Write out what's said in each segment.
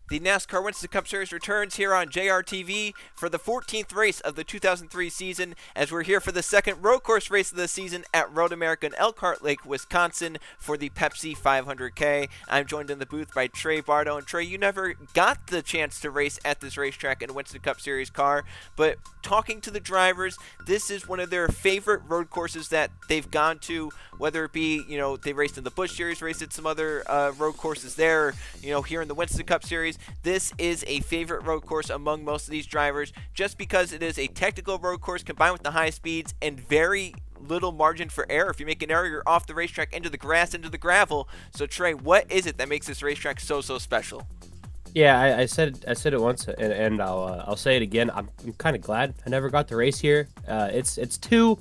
The NASCAR Winston Cup Series returns here on JRTV for the 14th race of the 2003 season, as we're here for the second road course race of the season at Road America in Elkhart Lake, Wisconsin for the Pepsi 500K. I'm joined in the booth by Trey Bardo. And Trey, you never got the chance to race at this racetrack in a Winston Cup Series car, but talking to the drivers, this is one of their favorite road courses that they've gone to, whether it be, they raced in the Busch Series, raced at some other road courses there, here in the Winston Cup Series. This is a favorite road course among most of these drivers just because it is a technical road course combined with the high speeds and very little margin for error. If you make an error, you're off the racetrack, into the grass, into the gravel. So Trey, what is it that makes this racetrack so special? Yeah, I said it once, and I'll say it again. I'm kind of glad I never got to race here. It's too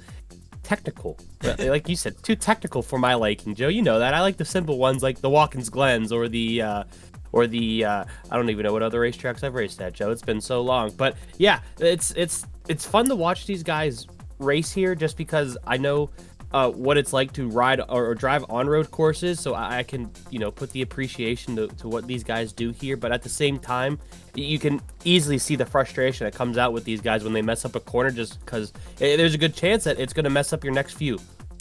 technical, like you said, too technical for my liking, Joe. You know that I like the simple ones like the Watkins Glens or the I don't even know what other racetracks I've raced at, Joe. It's been so long, but yeah, it's fun to watch these guys race here just because I know what it's like to ride or drive on road courses, so I can put the appreciation to what these guys do here. But at the same time, you can easily see the frustration that comes out with these guys when they mess up a corner, just because there's a good chance that it's going to mess up your next few.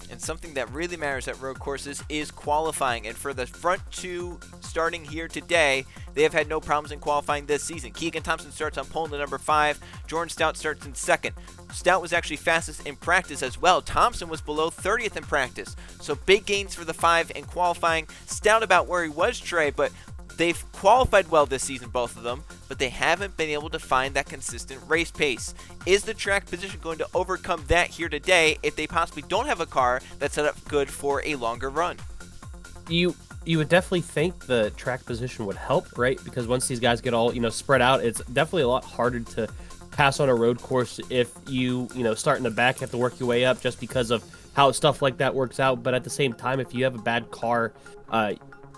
And something that really matters at road courses is qualifying. And for the front two starting here today, they have had no problems in qualifying this season. Keegan Thompson starts on pole in the number 5. Jordan Stout starts in second. Stout was actually fastest in practice as well. Thompson was below 30th in practice. So big gains for the 5 in qualifying. Stout about where he was, Trey, but they've qualified well this season, both of them, but they haven't been able to find that consistent race pace. Is the track position going to overcome that here today if they possibly don't have a car that's set up good for a longer run? You would definitely think the track position would help, right? Because once these guys get all spread out, it's definitely a lot harder to pass on a road course if you start in the back, have to work your way up just because of how stuff like that works out. But at the same time, if you have a bad car,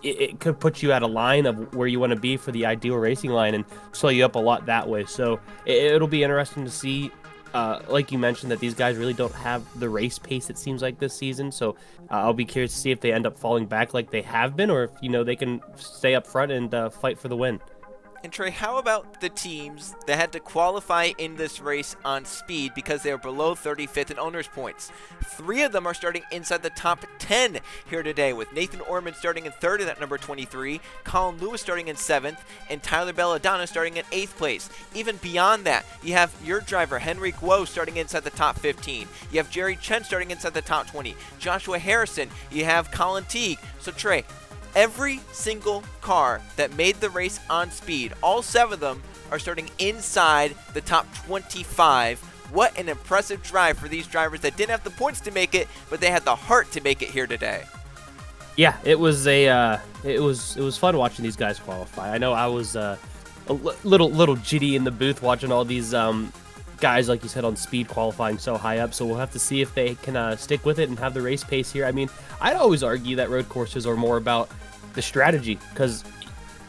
it could put you at a line of where you want to be for the ideal racing line and slow you up a lot that way. So it'll be interesting to see, like you mentioned, that these guys really don't have the race pace, it seems like, this season. So I'll be curious to see if they end up falling back like they have been, or if they can stay up front and fight for the win. And Trey, how about the teams that had to qualify in this race on speed because they were below 35th in owners' points? 3 of them are starting inside the top 10 here today, with Nathan Orman starting in 3rd at number 23, Colin Lewis starting in 7th, and Tyler Belladonna starting in 8th place. Even beyond that, you have your driver, Henry Guo, starting inside the top 15. You have Jerry Chen starting inside the top 20. Joshua Harrison. You have Colin Teague. So Trey, every single car that made the race on speed, all 7 of them, are starting inside the top 25. What an impressive drive for these drivers that didn't have the points to make it, but they had the heart to make it here today. Yeah, it was it was fun watching these guys qualify. I know I was a little jitty in the booth watching all these guys, like you said, on speed qualifying so high up. So we'll have to see if they can stick with it and have the race pace here. I mean, I'd always argue that road courses are more about the strategy, because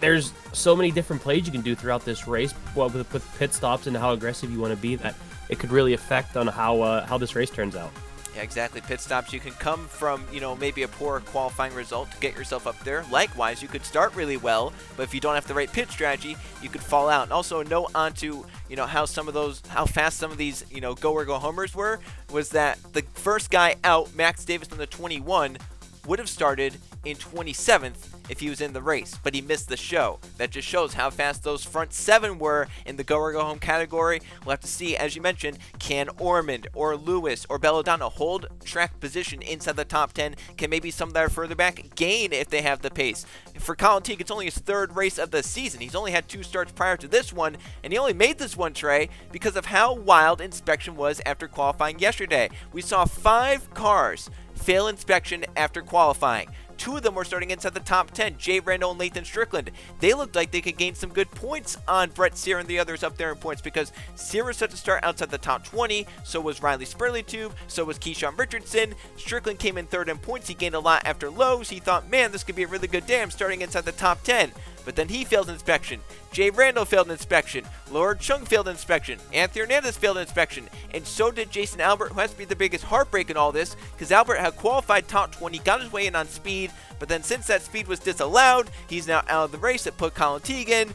there's so many different plays you can do throughout this race, well, with pit stops and how aggressive you want to be, that it could really affect on how this race turns out. Yeah, exactly. Pit stops, you can come from, maybe a poor qualifying result to get yourself up there. Likewise, you could start really well, but if you don't have the right pit strategy, you could fall out. And also a note onto, how fast some of these, go or go homers were, was that the first guy out, Max Davis on the 21, would have started in 27th if he was in the race, but he missed the show. That just shows how fast those front 7 were in the go or go home category. We'll have to see, as you mentioned, can Ormond or Lewis or Belladonna hold track position inside the top 10? Can maybe some that are further back gain if they have the pace? For Colin Teague, it's only his 3rd race of the season. He's only had 2 starts prior to this one, and he only made this one, Trey, because of how wild inspection was after qualifying yesterday. We saw 5 cars fail inspection after qualifying. 2 of them were starting inside the top 10, Jay Randall and Lathan Strickland. They looked like they could gain some good points on Brett Sear and the others up there in points, because Sear was set to start outside the top 20, so was Riley Spurley-Tube, so was Keyshawn Richardson. Strickland came in 3rd in points. He gained a lot after lows. He thought, man, this could be a really good day. I'm starting inside the top 10. But then he failed inspection. Jay Randall failed inspection. Lord Chung failed inspection. Anthony Hernandez failed inspection. And so did Jason Albert, who has to be the biggest heartbreak in all this, because Albert had qualified top 20, got his way in on speed, but then since that speed was disallowed, he's now out of the race. It put Colin Teague in.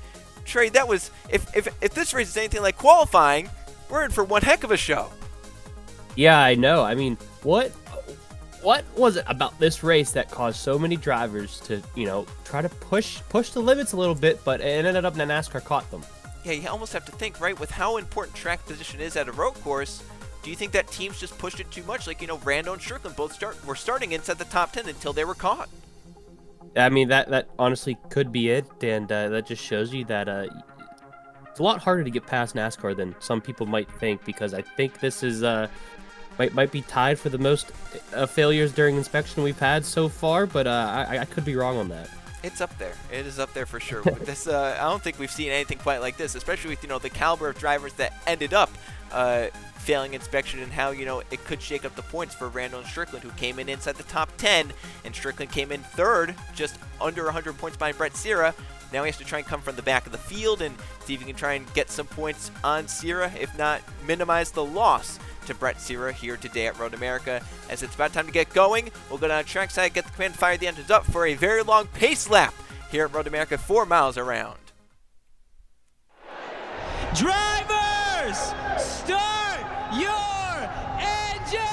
Trey, that was if this race is anything like qualifying, we're in for one heck of a show. Yeah, I know. I mean, what was it about this race that caused so many drivers to, try to push the limits a little bit, but it ended up that NASCAR caught them? Yeah, you almost have to think, right, with how important track position is at a road course. Do you think that teams just pushed it too much? Like, Rando and Strickland both were starting inside the top 10 until they were caught. I mean, that honestly could be it, and that just shows you that it's a lot harder to get past NASCAR than some people might think, because I think this is might be tied for the most failures during inspection we've had so far, but I could be wrong on that. It's up there. It is up there for sure. This, I don't think we've seen anything quite like this, especially with the caliber of drivers that ended up failing inspection, and how it could shake up the points for Randall and Strickland, who came in inside the top 10, and Strickland came in third, just under 100 points behind Brett Sierra. Now he has to try and come from the back of the field and see if he can try and get some points on Sierra, if not minimize the loss to Brett Sierra here today at Road America. As it's about time to get going, we'll go down trackside, get the command, fire the engines up for a very long pace lap here at Road America, 4 miles around. Drivers, start your engines!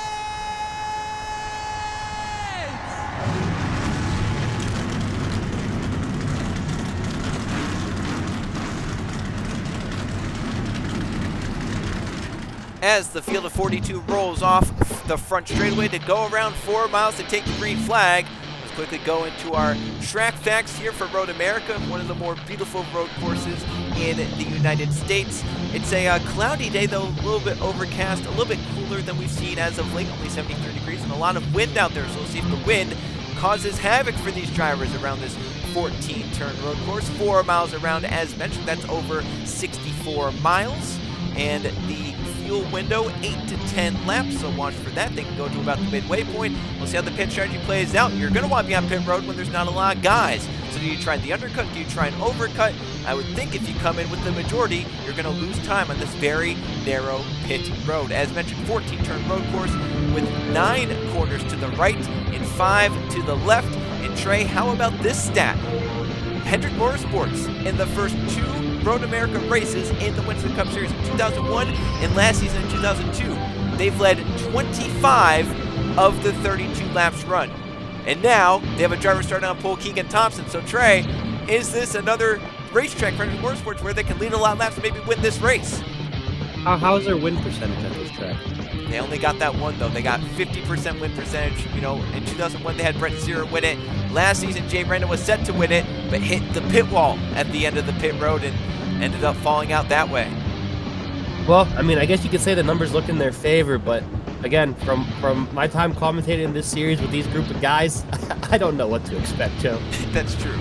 As the field of 42 rolls off the front straightaway to go around 4 miles to take the green flag, let's quickly go into our track facts here for Road America, one of the more beautiful road courses in the United States. It's a cloudy day, though, a little bit overcast, a little bit cooler than we've seen as of late, only 73 degrees, and a lot of wind out there, so we'll see if the wind causes havoc for these drivers around this 14-turn road course. 4 miles around, as mentioned, that's over 64 miles, and the fuel window 8 to 10 laps, so watch for that. They can go to about the midway point. We'll see how the pit strategy plays out. You're going to want to be on pit road when there's not a lot of guys. So do you try the undercut? Do you try an overcut? I would think if you come in with the majority, you're going to lose time on this very narrow pit road. As mentioned, 14-turn road course with 9 corners to the right and 5 to the left. And Trey, how about this stat? Hendrick Motorsports in the first 2 Road America races in the Winston Cup Series in 2001 and last season in 2002. They've led 25 of the 32 laps run. And now they have a driver starting on pole, Keegan Thompson. So Trey, is this another racetrack for Hendrick Motorsports where they can lead a lot of laps and maybe win this race? How's their win percentage at this track? They only got that one, though. They got 50% win percentage. In 2001, they had Brett Sierra win it. Last season, Jay Renda was set to win it, but hit the pit wall at the end of the pit road and ended up falling out that way. Well, I mean, I guess you could say the numbers look in their favor, but again, from my time commentating in this series with these group of guys, I don't know what to expect, Joe. That's true.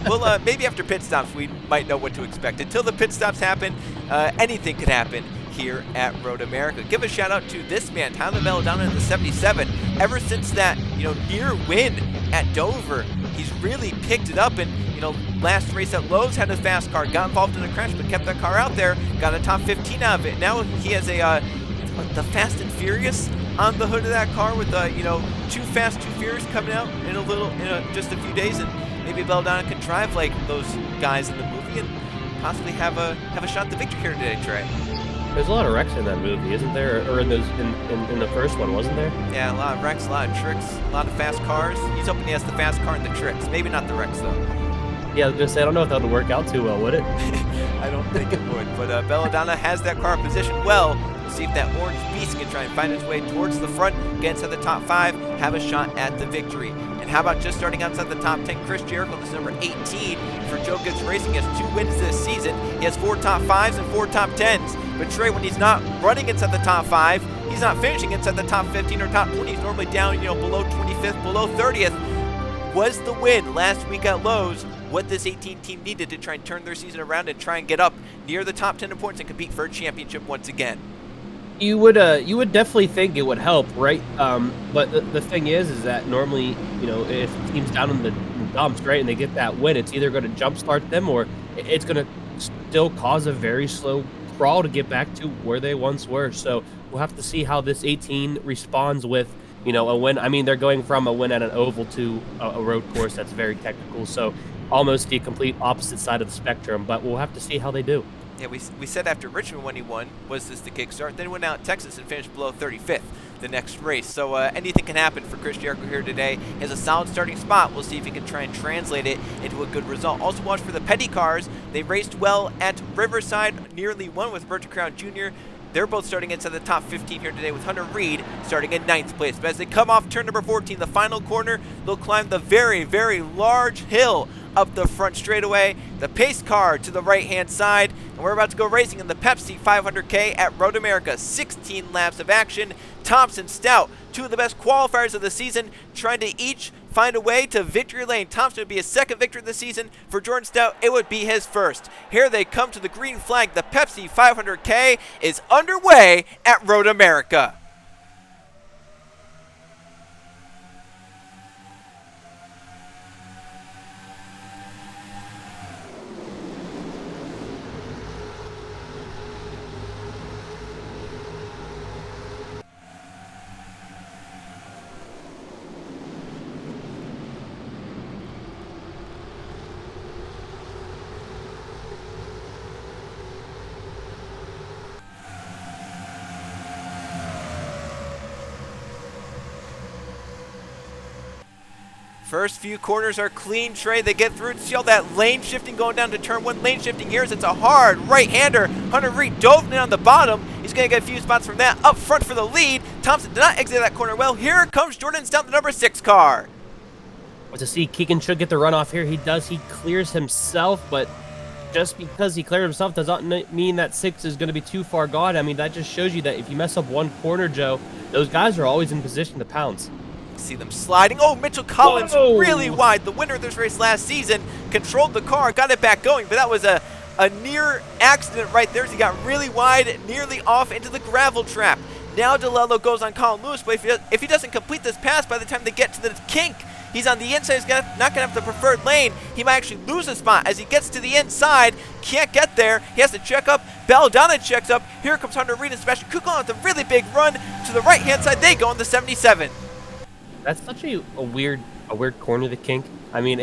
Well, maybe after pit stops, we might know what to expect. Until the pit stops happen, anything could happen here at Road America. Give a shout out to this man, Tyler Belladonna in the 77. Ever since that, near win at Dover, he's really picked it up, and last race at Lowe's had a fast car, got involved in a crash, but kept that car out there, got a top 15 out of it. Now he has the Fast and Furious on the hood of that car with Too Fast, Too Furious coming out in just a few days, and maybe Belladonna can drive like those guys in the movie and possibly have a shot at the victory here today, Trey. There's a lot of wrecks in that movie, isn't there? Or in the first one, wasn't there? Yeah, a lot of wrecks, a lot of tricks, a lot of fast cars. He's hoping he has the fast car and the tricks. Maybe not the wrecks, though. Yeah, I was going to say, I don't know if that would work out too well, would it? I don't think it would. But Belladonna has that car positioned well. We'll see if that orange beast can try and find his way towards the front, get inside the top 5, have a shot at the victory. And how about just starting outside the top 10, Chris Jericho, this is number 18 for Joe Gibbs Racing. He has 2 wins this season. He has 4 top 5s and 4 top 10s. But Trey, when he's not running inside the top 5, he's not finishing inside the top 15 or top 20. He's normally down, below 25th, below 30th. Was the win last week at Lowe's what this 18 team needed to try and turn their season around and try and get up near the top 10 in points and compete for a championship once again? You would definitely think it would help, right? But the thing is that normally, if the team's down in the dumps, right, and they get that win, it's either going to jumpstart them or it's going to still cause a very slow crawl to get back to where they once were. So we'll have to see how this 18 responds with, a win. I mean, they're going from a win at an oval to a road course that's very technical. So almost the complete opposite side of the spectrum, but we'll have to see how they do. Yeah, we said after Richmond when he won, was this the kickstart? Then he went out in Texas and finished below 35th the next race. So anything can happen for Chris Jericho here today. He has a solid starting spot. We'll see if he can try and translate it into a good result. Also watch for the Petty cars. They raced well at Riverside, nearly won with Bertrand Crown Jr. They're both starting inside the top 15 here today with Hunter Reed starting in 9th place. But as they come off turn number 14, the final corner, they'll climb the very, very large hill up the front straightaway. The pace car to the right-hand side. And we're about to go racing in the Pepsi 500K at Road America. 16 laps of action. Thompson, Stout, two of the best qualifiers of the season, trying to each find a way to victory lane. Thompson would be his second victory of the season. For Jordan Stout, it would be his first. Here they come to the green flag. The Pepsi 500K is underway at Road America. First few corners are clean, Trey. They get through. See all that lane shifting going down to turn one. Lane shifting here as it's a hard right-hander. Hunter Reed dove in on the bottom. He's going to get a few spots from that. Up front for the lead. Thompson did not exit that corner well. Here comes Jordan Stout, the number 6 car. Well, to see Keegan should get the runoff here. He does. He clears himself, but just because he cleared himself does not mean that 6 is going to be too far gone. I mean, that just shows you that if you mess up one corner, Joe, those guys are always in position to pounce. See them sliding. Oh, Mitchell Collins really wide. The winner of this race last season controlled the car, got it back going, but that was a near accident right there as he got really wide, nearly off into the gravel trap. Now DeLello goes on Colin Lewis, but if he doesn't complete this pass by the time they get to the kink, he's on the inside. He's not going to have the preferred lane. He might actually lose a spot as he gets to the inside. Can't get there. He has to check up. Belladonna checks up. Here comes Hunter Reed and Sebastian Kuklon with a really big run to the right-hand side. They go in the 77. That's such a weird corner, the kink. I mean,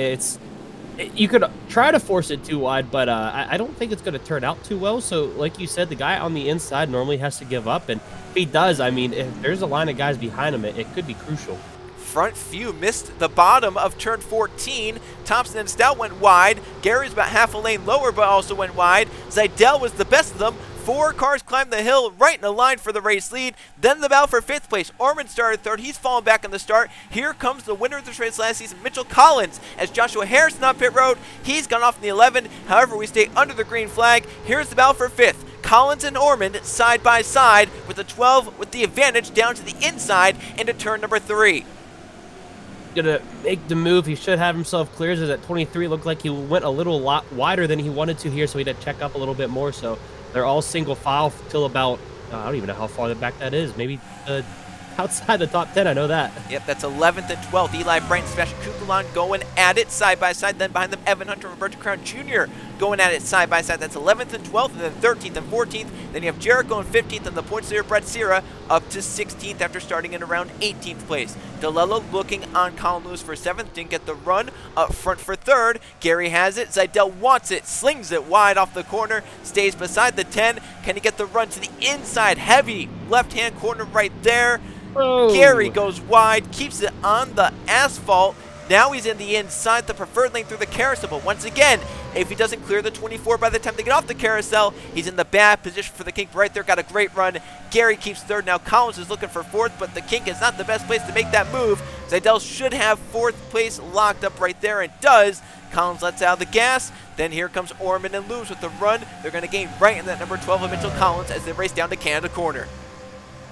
you could try to force it too wide, but I don't think it's going to turn out too well. So, like you said, the guy on the inside normally has to give up, and if he does, I mean, if there's a line of guys behind him, it could be crucial. Front few missed the bottom of turn 14. Thompson and Stout went wide. Gary's about half a lane lower, but also went wide. Zidell was the best of them. 4 cars climbed the hill right in a line for the race lead. Then the battle for 5th place. Orman started 3rd. He's fallen back in the start. Here comes the winner of this race last season, Mitchell Collins, as Joshua Harrison on pit road. He's gone off in the 11. However, we stay under the green flag. Here's the battle for 5th. Collins and Ormond side by side with the 12 with the advantage down to the inside into turn number 3. Gonna make the move. He should have himself clears it at 23. Looked like he went a little lot wider than he wanted to here, so he had to check up a little bit more. So they're all single file till about, I don't even know how far back that is. Maybe outside the top 10, I know that. Yep, that's 11th and 12th. Eli Bright and Sebastian Kukulon going at it side by side. Then behind them, Evan Hunter and Roberto Crown Jr. going at it side by side. That's 11th and 12th, and then 13th and 14th. Then you have Jericho in 15th, and the points leader, Brett Sierra, up to 16th after starting in around 18th place. DeLello looking on Colin Lewis for 7th. Didn't get the run up front for 3rd. Gary has it. Zidell wants it. Slings it wide off the corner. Stays beside the 10. Can he get the run to the inside? Heavy left-hand corner right there. Oh. Gary goes wide, keeps it on the asphalt. Now he's in the inside, the preferred lane through the carousel. But once again, if he doesn't clear the 24 by the time they get off the carousel, he's in the bad position for the kink right there. Got a great run. Gary keeps 3rd. Now Collins is looking for 4th, but the kink is not the best place to make that move. Zidell should have 4th place locked up right there, and does. Collins lets out the gas. Then here comes Orman and Lewis with the run. They're going to gain right in that number 12 of Mitchell Collins as they race down to Canada Corner.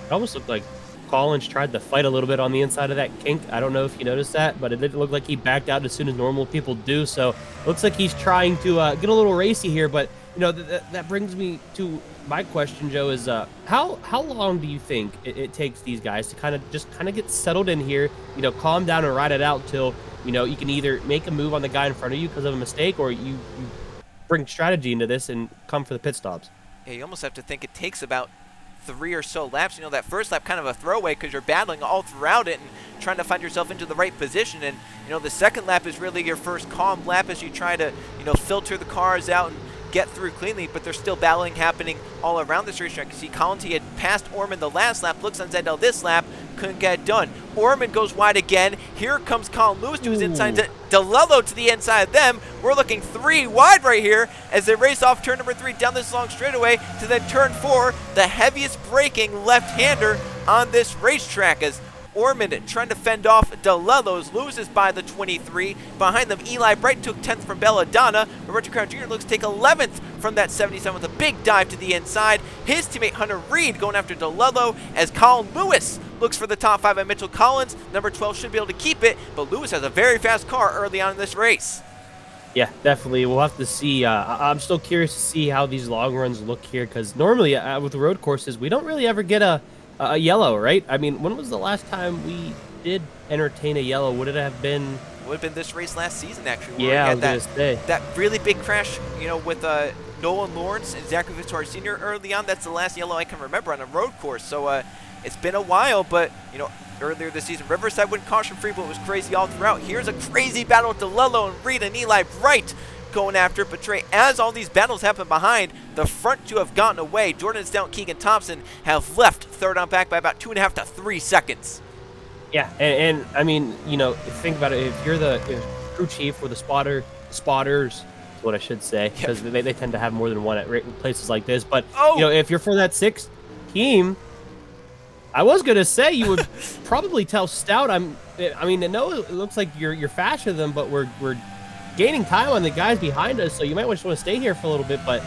It almost looked like Collins tried to fight a little bit on the inside of that kink. I don't know if you noticed that, but it didn't look like he backed out as soon as normal people do. So it looks like he's trying to get a little racy here. But you know that brings me to my question, Joe. Is how long do you think it takes these guys to kind of get settled in here? You know, calm down and ride it out till you can either make a move on the guy in front of you because of a mistake, or you bring strategy into this and come for the pit stops. Yeah, you almost have to think it takes about 3 or so laps. That first lap kind of a throwaway because you're battling all throughout it and trying to find yourself into the right position. And, the second lap is really your first calm lap as you try to, filter the cars out and get through cleanly, but there's still battling happening all around this racetrack. You see Collins, he had passed Orman the last lap, looks on Zedel this lap, couldn't get it done. Orman goes wide again. Here comes Colin Lewis to his inside, DeLello to the inside of them. We're looking 3 wide right here as they race off turn number 3 down this long straightaway to then turn 4, the heaviest braking left-hander on this racetrack as Orman trying to fend off DeLello's, loses by the 23. Behind them, Eli Bright took 10th from Belladonna. Roberto Crown Jr. looks to take 11th from that 77 with a big dive to the inside. His teammate Hunter Reed going after DeLello as Colin Lewis looks for the top 5 at Mitchell Collins. Number 12 should be able to keep it, but Lewis has a very fast car early on in this race. Yeah, definitely. We'll have to see. I'm still curious to see how these long runs look here because normally with the road courses, we don't really ever get a yellow, right? I mean, when was the last time we did entertain a yellow? Would it have been? Would have been this race last season, actually. Yeah, I was gonna say. That really big crash, with Nolan Lawrence and Zachary Vittori Sr. early on. That's the last yellow I can remember on a road course. So it's been a while, but earlier this season, Riverside went caution-free, but it was crazy all throughout. Here's a crazy battle with DeLello and Reed and Eli Bright going after it. But Trey, as all these battles happen behind, the front 2 have gotten away. Jordan Stout and Keegan Thompson have left third on back by about 2.5 to 3 seconds. Yeah, and I mean, think about it. If you're the crew chief or the spotters, is what I should say, because they tend to have more than one at places like this. But if you're for that 6th team, I was gonna say you would probably tell Stout. I know it looks like you're faster than them, but we're gaining time on the guys behind us, so you might just want to stay here for a little bit, but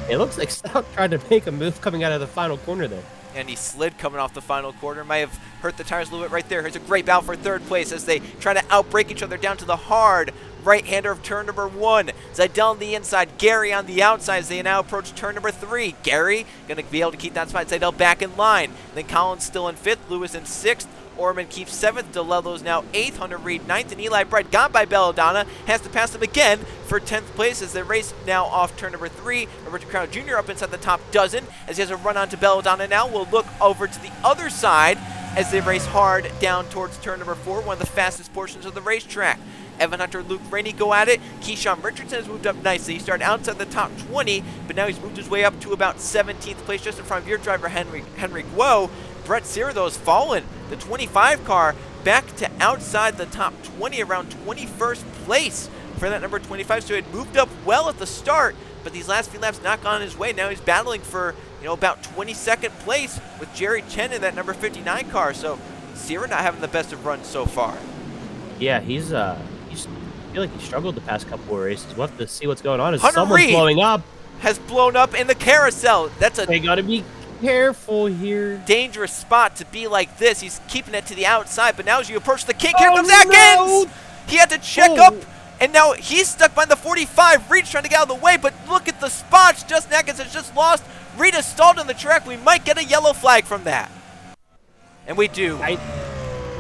it looks like Stout tried to make a move coming out of the final corner there. And he slid coming off the final corner. Might have hurt the tires a little bit right there. Here's a great battle for third place as they try to outbrake each other down to the hard right-hander of turn number 1. Zidell on the inside, Gary on the outside as they now approach turn number 3. Gary going to be able to keep that spot. Zidell back in line. And then Collins still in 5th, Lewis in 6th. Orman keeps 7th, DeLello's now 8th, Hunter Reed 9th, and Eli Bright, gone by Belladonna, has to pass him again for 10th place as they race now off turn number 3. Roberto Crown Jr. up inside the top dozen as he has a run on to Belladonna now. We'll look over to the other side as they race hard down towards turn number 4, one of the fastest portions of the racetrack. Evan Hunter, Luke Rainey go at it. Keyshawn Richardson has moved up nicely. He started outside the top 20, but now he's moved his way up to about 17th place just in front of your driver, Henry Guo. Brett Sear, though, has fallen. The 25 car back to outside the top 20, around 21st place for that number 25. So he had moved up well at the start, but these last few laps not gone his way. Now he's battling for, about 22nd place with Jerry Chen in that number 59 car. So Sear not having the best of runs so far. Yeah, he's I feel like he struggled the past couple of races. We'll have to see what's going on. As Hunter someone's Reed blowing up. Has blown up in the carousel. They gotta be careful here. Dangerous spot to be like this. He's keeping it to the outside, but now as you approach the kink, here comes Atkins! He had to check up, and now he's stuck by the 45. Reed's trying to get out of the way, but look at the spots. Justin Atkins has just lost. Reed has stalled on the track. We might get a yellow flag from that. And we do. I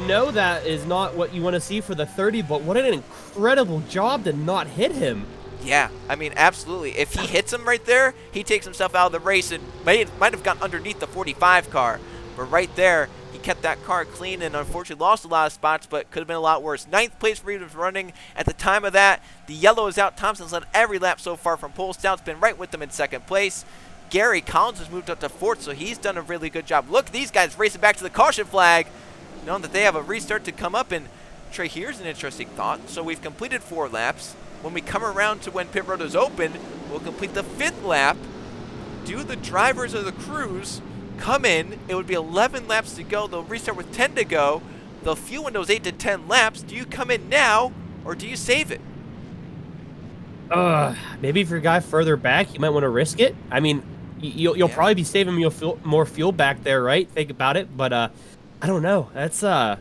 know that is not what you want to see for the 30, but what an incredible job to not hit him. Yeah, I mean, absolutely. If he hits him right there, he takes himself out of the race and might have gotten underneath the 45 car. But right there, he kept that car clean and unfortunately lost a lot of spots, but could have been a lot worse. 9th place Reed was running at the time of that. The yellow is out. Thompson's led every lap so far from pole. Stout's been right with them in 2nd place. Gary Collins has moved up to 4th, so he's done a really good job. Look, these guys racing back to the caution flag, knowing that they have a restart to come up. And Trey, here's an interesting thought. So we've completed 4 laps. When we come around to when pit road is open, we'll complete the 5th lap. Do the drivers or the crews come in? It would be 11 laps to go. They'll restart with 10 to go. The fuel window is 8 to 10 laps. Do you come in now, or do you save it? Maybe if you're a guy further back, you might want to risk it. I mean, you'll probably be saving more fuel back there, right? Think about it. But I don't know. That's a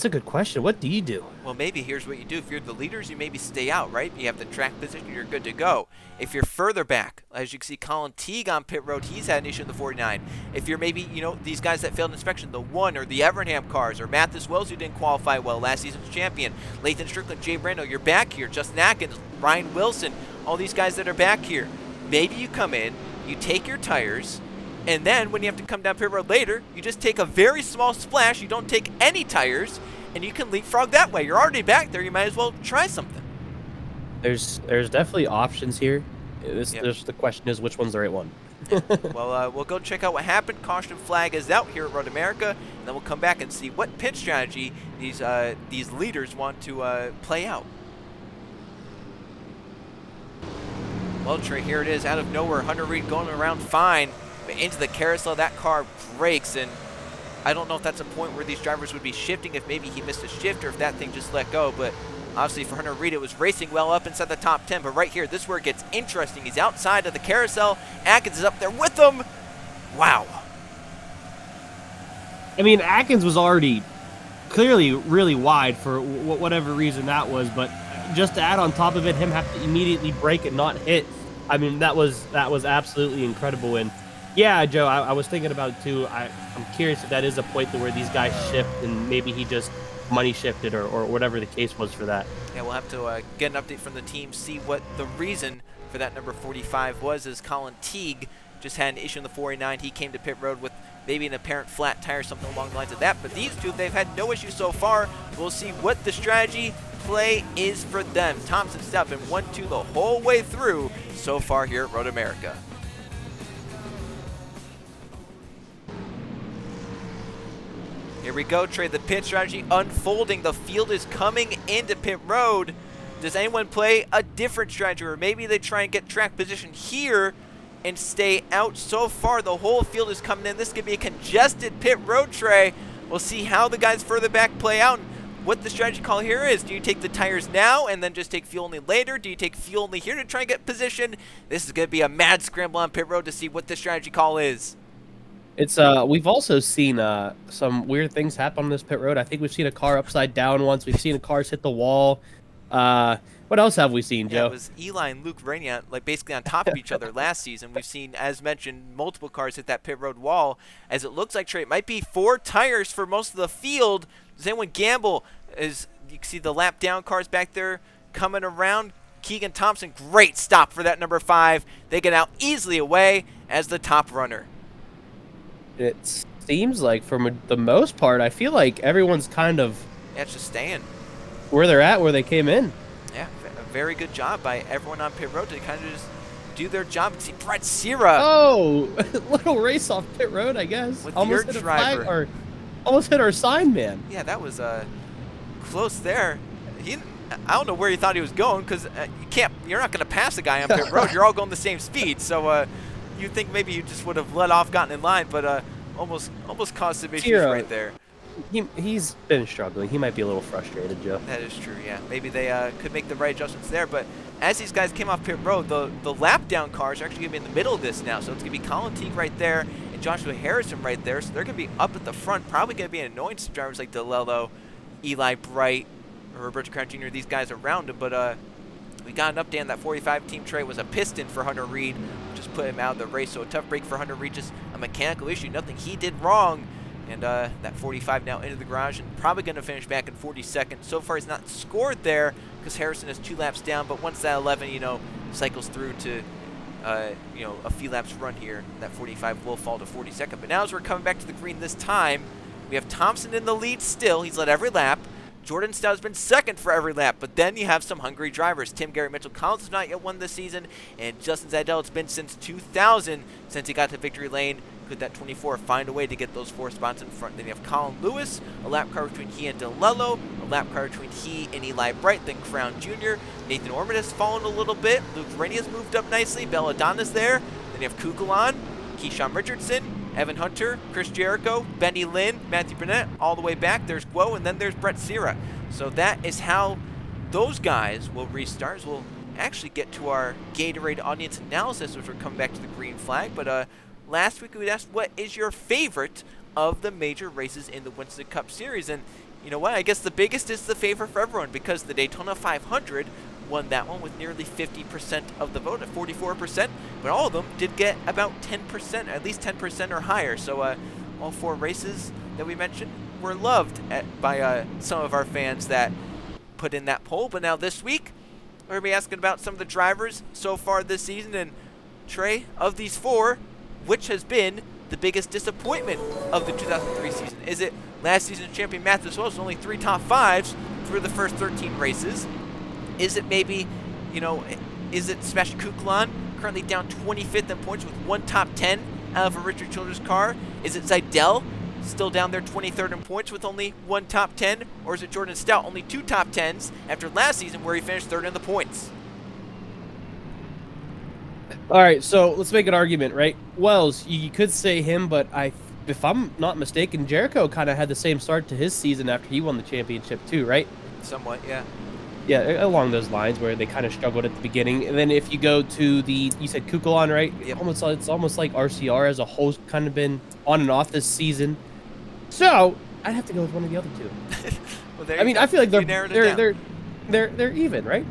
good question. What do you do? Well, maybe here's what you do. If you're the leaders, you maybe stay out, right? You have the track position, you're good to go. If you're further back, as you can see, Colin Teague on pit road, he's had an issue in the 49. If you're maybe, these guys that failed inspection, the 1 or the Evernham cars, or Mathis Wells, who didn't qualify well, last season's champion, Lathan Strickland, Jay Brando, you're back here. Justin Atkins, Ryan Wilson, all these guys that are back here. Maybe you come in, you take your tires, And then when you have to come down pit road later, you just take a very small splash. You don't take any tires, and you can leapfrog that way. You're already back there. You might as well try something. There's definitely options here. Yep. There's the question is which one's the right one. Well, we'll go check out what happened. Caution flag is out here at Road America, and then we'll come back and see what pit strategy these leaders want to play out. Well, Trey, here it is out of nowhere. Hunter Reed going around fine, but into the carousel, that car brakes, and I don't know if that's a point where these drivers would be shifting, if maybe he missed a shift or if that thing just let go, but obviously for Hunter Reed, it was racing well up inside the top 10, but right here, this is where it gets interesting. He's outside of the carousel. Atkins is up there with him. Wow. I mean, Atkins was already clearly really wide for whatever reason that was, but just to add on top of it, him have to immediately brake and not hit. I mean, that was absolutely incredible. And yeah, Joe, I was thinking about it too. I'm curious if that is a point where these guys shift and maybe he just money shifted or whatever the case was for that. Yeah, we'll have to get an update from the team, see what the reason for that number 45 was, as Colin Teague just had an issue in the 489. He came to pit road with maybe an apparent flat tire, something along the lines of that. But these two, they've had no issue so far. We'll see what the strategy play is for them. Thompson Stout been 1-2 the whole way through so far here at Road America. Here we go, Trey, the pit strategy unfolding. The field is coming into pit road. Does anyone play a different strategy, or maybe they try and get track position here and stay out? So far, the whole field is coming in. This could be a congested pit road, Trey. We'll see how the guys further back play out and what the strategy call here is. Do you take the tires now and then just take fuel only later? Do you take fuel only here to try and get position? This is going to be a mad scramble on pit road to see what the strategy call is. It's we've also seen some weird things happen on this pit road. I think we've seen a car upside down once. We've seen cars hit the wall. What else have we seen, Joe? Yeah, it was Eli and Luke Rainey like basically on top of each other last season. We've seen, as mentioned, multiple cars hit that pit road wall. As it looks like, Trey, it might be 4 tires for most of the field. Does anyone gamble? As you can see the lap down cars back there coming around. Keegan Thompson, great stop for that number 5. They get out easily away as the top runner. It seems like, for the most part, I feel like everyone's kind of it's just staying where they're at, where they came in. Yeah, a very good job by everyone on pit road to kind of just do their job. You see Brett Sierra. Oh, little race off pit road, I guess. With almost your hit driver. A flag, or almost hit our sign man. Yeah, that was close there. I don't know where he thought he was going, because you're not going to pass a guy on pit road. You're all going the same speed, so you'd think maybe you just would have let off, gotten in line, but almost caused some issues Sierra, right there. He's been struggling. He might be a little frustrated, Joe. That is true, yeah. Maybe they could make the right adjustments there, but as these guys came off pit road, the lap down cars are actually going to be in the middle of this now, so it's going to be Colin Teague right there and Joshua Harrison right there, so they're going to be up at the front, probably going to be an annoyance to drivers like DeLello, Eli Bright, or Roberto Crown Jr., these guys around him, but we got an update on that 45 team. Trey was a piston for Hunter Reed, just put him out of the race, so a tough break for Hunter Reed, just a mechanical issue, nothing he did wrong. And that 45 now into the garage and probably going to finish back in 42nd. So far, he's not scored there because Harrison is 2 laps down. But once that 11, cycles through to, a few laps run here, that 45 will fall to 42nd. But now as we're coming back to the green this time, we have Thompson in the lead still. He's led every lap. Jordan Stout has been second for every lap, but then you have some hungry drivers. Tim Gary Mitchell Collins has not yet won this season, and Justin Zajdel, it's been since 2000 since he got to victory lane. Could that 24 find a way to get those 4 spots in front? Then you have Colin Lewis, a lap car between he and DeLello, a lap car between he and Eli Bright, then Crown Jr. Nathan Ormond has fallen a little bit. Luke Rainey has moved up nicely. Belladonna's there. Then you have Kukulon, Keyshawn Richardson, Evan Hunter, Chris Jericho, Benny Lynn, Matthew Burnett, all the way back. There's Guo, and then there's Brett Sierra. So that is how those guys will restart. We'll actually get to our Gatorade audience analysis, which we're coming back to the green flag. But last week we asked, what is your favorite of the major races in the Winston Cup Series? And you know what? I guess the biggest is the favorite for everyone, because the Daytona 500 won that one with nearly 50% of the vote at 44%, but all of them did get about 10%, at least 10% or higher. So all 4 races that we mentioned were loved by some of our fans that put in that poll. But now this week, we're going to be asking about some of the drivers so far this season. And Trey, of these 4, which has been the biggest disappointment of the 2003 season? Is it last season's champion Matthew Wells, only 3 top 5s through the first 13 races? Is it maybe, is it Sebastian Kukulon, currently down 25th in points with 1 top 10 out of a Richard Childress car? Is it Seidel, still down there 23rd in points with only 1 top 10? Or is it Jordan Stout, only 2 top 10s after last season where he finished 3rd in the points? All right, so let's make an argument, right? Wells, you could say him, but if I'm not mistaken, Jericho kind of had the same start to his season after he won the championship too, right? Somewhat, yeah. Yeah, along those lines where they kind of struggled at the beginning. And then if you go to you said Kukulon, right? Yep. It's almost like RCR as a whole kind of been on and off this season. So I'd have to go with one of the other two. Well, there I mean, I feel like You narrowed it down. they're even, right?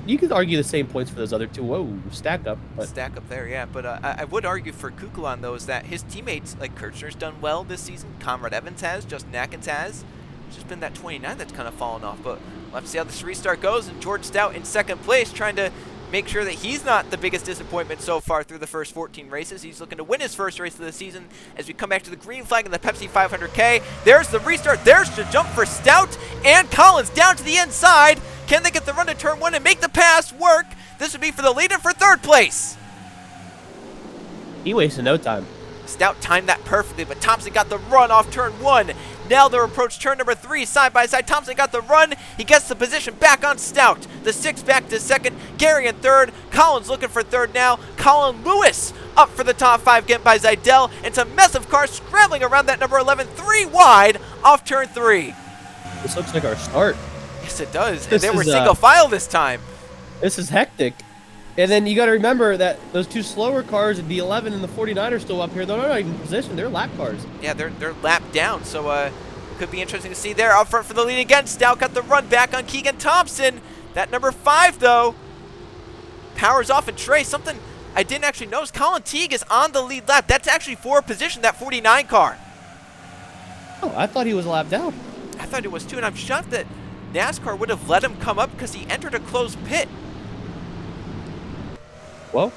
You could argue the same points for those other two. Whoa, stack up. But Stack up there, yeah. But I would argue for Kukulon, though, is that his teammates, like Kirchner's done well this season. Conrad Evans has. Justin Atkins has. It's just been that 29 that's kind of fallen off. But we'll have to see how this restart goes. And George Stout in 2nd place, trying to make sure that he's not the biggest disappointment so far through the first 14 races. He's looking to win his first race of the season as we come back to the green flag in the Pepsi 500K. There's the restart. There's the jump for Stout and Collins down to the inside. Can they get the run to turn 1 and make the pass work? This would be for the lead and for 3rd place. he wasted no time. Stout timed that perfectly, but Thompson got the run off turn 1. Now they'll approach turn number 3 side by side. Thompson got the run. He gets the position back on Stout. The 6 back to 2nd. Gary in 3rd. Collins looking for 3rd now. Colin Lewis up for the top 5, get by Seidel. And some massive cars scrambling around that number 11. 3 wide off turn 3. This looks like our start. Yes, it does. And This they were is, single file this time. This is hectic. And then you got to remember that those 2 slower cars, the 11 and the 49 are still up here. They're not even in position. They're lap cars. Yeah, they're lapped down, so could be interesting to see there. Up front for the lead again. Stout got the run back on Keegan Thompson. That number 5, though, powers off. And Trey, something I didn't actually notice, Colin Teague is on the lead lap. That's actually for position, that 49 car. Oh, I thought he was a lap down. I thought it was too, and I'm shocked that NASCAR would have let him come up because he entered a closed pit. Well,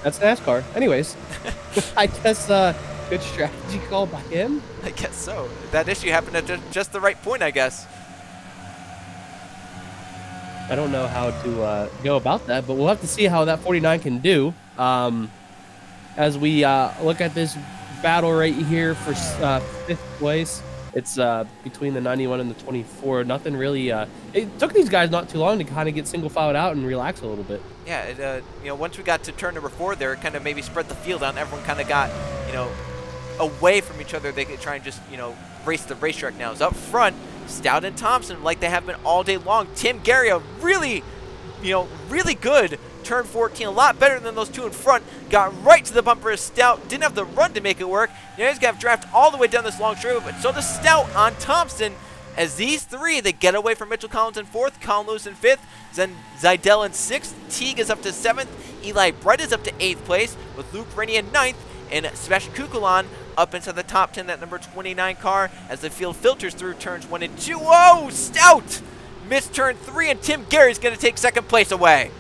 that's NASCAR. Anyways, I guess good strategy call by him. I guess so. That issue happened at just the right point, I guess. I don't know how to go about that, but we'll have to see how that 49 can do. As we look at this battle right here for 5th place. It's between the 91 and the 24. Nothing really. It took these guys not too long to kind of get single filed out and relax a little bit. Yeah, once we got to turn number 4 there, it kind of maybe spread the field out. Everyone kind of got, away from each other. They could try and just, race the racetrack now. Is up front, Stout and Thompson, like they have been all day long. Tim Gary, a really, really good turn 14, a lot better than those 2 in front. Got right to the bumper of Stout. Didn't have the run to make it work. Now he's got to draft all the way down this long straightaway, but so does Stout on Thompson. As these 3, they get away from Mitchell Collins in 4th, Colin Lewis in 5th, then Seidel in 6th, Teague is up to 7th, Eli Brett is up to 8th place, with Luke Rennie in 9th, and Sebastian Kukulon up inside the top 10, that number 29 car, as the field filters through turns 1 and 2. Whoa, Stout missed turn 3, and Tim Gary's going to take 2nd place away.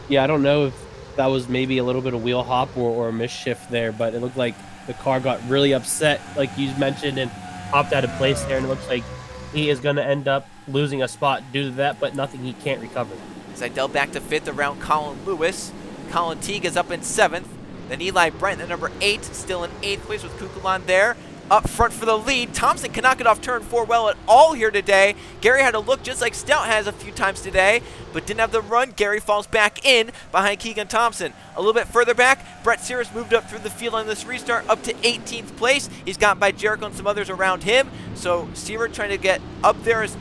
Yeah, I don't know if that was maybe a little bit of wheel hop or a misshift there, but it looked like the car got really upset, like you mentioned, and hopped out of place there, and it looks like he is going to end up losing a spot due to that, but nothing he can't recover. Seidel back to 5th around Colin Lewis. Colin Teague is up in 7th. Then Eli Brent at number 8, still in 8th place with Kukulon there. Up front for the lead. Thompson cannot get off turn 4 well at all here today. Gary had a look just like Stout has a few times today, but didn't have the run. Gary falls back in behind Keegan Thompson. A little bit further back, Brett Sears moved up through the field on this restart up to 18th place. He's gotten by Jericho and some others around him. So Sears trying to get up there as